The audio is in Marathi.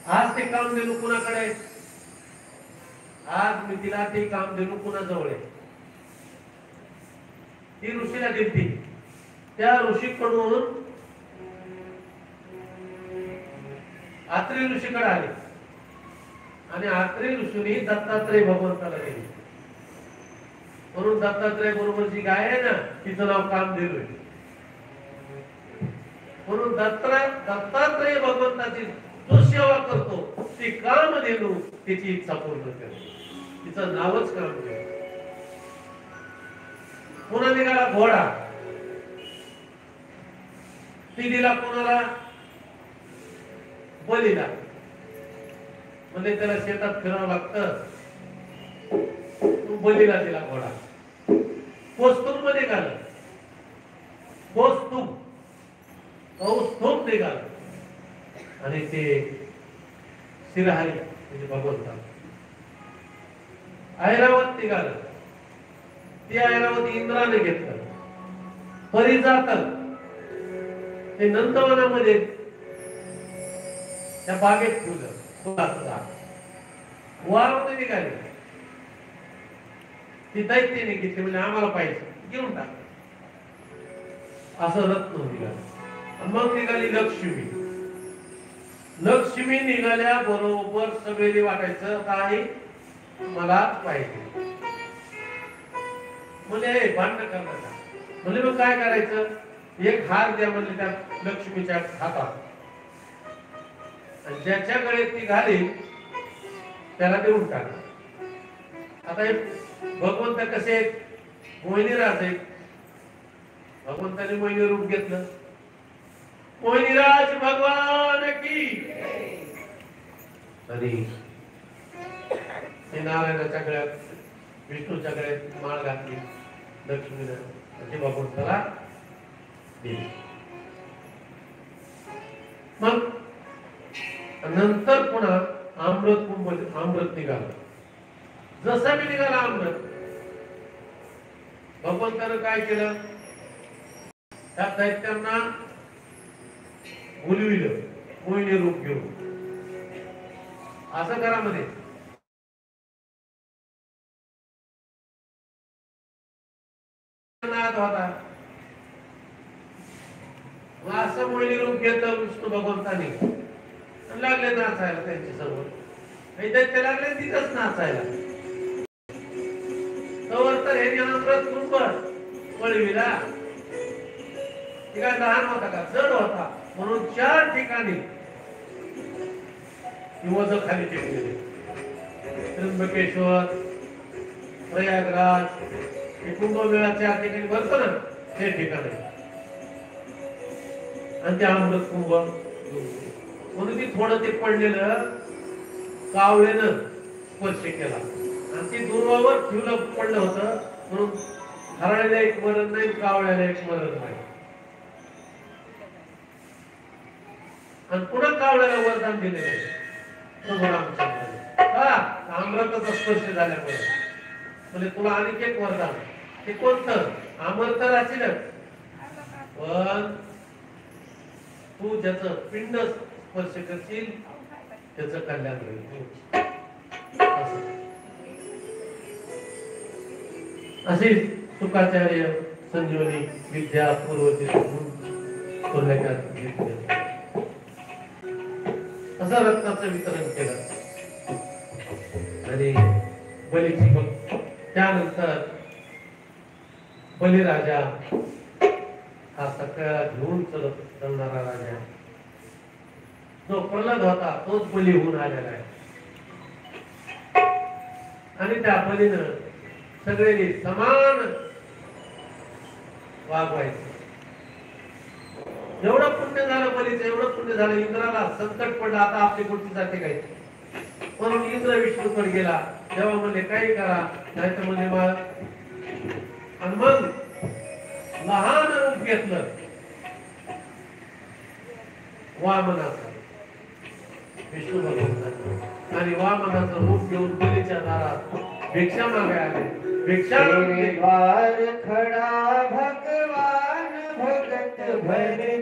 आज ते कामधेनू कुणाकडे आहे? आज मी तिला ते कामधेनू कुणाजवळ आहे? ती ऋषीला दिलती. त्या ऋषीकडून आत्री ऋषीकडे आले आणि आत्री ऋषीने दत्तात्रय भगवंताला दिली. म्हणून दत्तात्रय बरोबर जी गाय आहे ना तिचं नाव कामधेनू आहे. म्हणून दत्तात्रय भगवंताची जो सेवा करतो ती कामधेनू तिची इच्छा पूर्ण करते. तिचं नावच कामधेनू. पुन्हा निघाला घोडा. ती दिला कोणाला? बलीला. म्हणजे त्याला शेतात फिरावं लागतं. बलीला दिला घोडा. कौस्तुभ मध्ये निघालं. कौस्तुभ निघालं आणि ते शिरहरी म्हणजे भगवंता. ऐरावत निघालं. ते ऐरावत इंद्राने घेतलं. परिजातल ते नंदवनामध्ये त्या बागेत ठेवलं. वारवत निघाली. ती दैत्याने घेतली. म्हणजे आम्हाला पाहिजे घेऊन टाक. असं रत्न निघालं. मग निघाली लक्ष्मी. लक्ष्मी निघाल्या बरोबर सगळे वाटायचं काही मला पाहिजे. म्हणजे भांडण करण्याचा. म्हणजे मग काय करायचं? एक हार द्या म्हणजे त्या लक्ष्मीच्या हातात. आणि ज्याच्याकडे ती घाली त्याला देऊन टाक. आता हे भगवंत कसे मोहिनीराज आहेत. भगवंताने मोहिनी रूप घेतलं. मोहिनीराज भगवान की. तरी नारायणाच्या गळ्यात विष्णूच्या गळ्यात माळ घातली लक्ष्मीनं. ते भगवंताला दिली. मग नंतर पुन्हा अमृत निघालं. जसं मी निघाला अमृत भगवंतानं काय केलं? त्या दैत्यांना बोलविलं मोहिनी रूप घेऊन. असं घरामध्ये होता. असं मोहिनी रूप घेतलं विष्णू भगवंताने. लागले नाचायला त्यांच्या समोर. दैत्य लागले तिथंच नाचायला. तर हे अमृत कुंभ वळविला. ती काय लहान होता का? जड होता. म्हणून 4 ठिकाणी वजन खाली टेकलेले. त्र्यंबकेश्वर, प्रयागराज, हे कुंभमेळा 4 ठिकाणी भरतो ना ते ठिकाणी. आणि ते अमृत कुंभ म्हणून ती थोडं ते पडलेलं कावळ्यानं स्पर्श केला आणि ती दुर्वावर ठेवलं पडलं होतं. म्हणून हरण्याला एक मरण नाही, कावळ्याला एक मरण नाही. आणि पुन्हा कावळ्याला वरदान दिलेलं आहे प्रभू रामचंद्राने. अमृताचा स्पर्श झाल्यामुळे म्हणजे तुला आणखी एक वरदान. ते कोणतं? अमृत राशील पण तू ज्याचं पिंड स्पर्श करशील त्याचं कल्याण होईल. अशी शुकाचार्य संजीवनी विद्या पूर्वची असं रत्नाचं वितरण केलं. आणि बलीची मग त्यानंतर बलिराजा हा सगळा घेऊन चालणारा राजा जो प्रल्हाद होता तोच बली होऊन आलेला आहे. आणि त्या बलीनं सगळे समान वागवायचं. एवढं पुण्य झालं बलीचं, एवढं पुण्य झालं. इंद्राला संकट पडलं. आता आपली गोष्टी जाते काय म्हणून इंद्र विष्णूकडे गेला. तेव्हा म्हणजे काही करा नाही तर म्हणजे आणि मग लहान रूप घेतलं वामनाचं विष्णू भगवंताचं. आणि वामनाचं रूप घेऊन बलीच्या दारात भिक्षा मागायला आले. भिक्षा द्वार खड़ा भगवान भगत भरे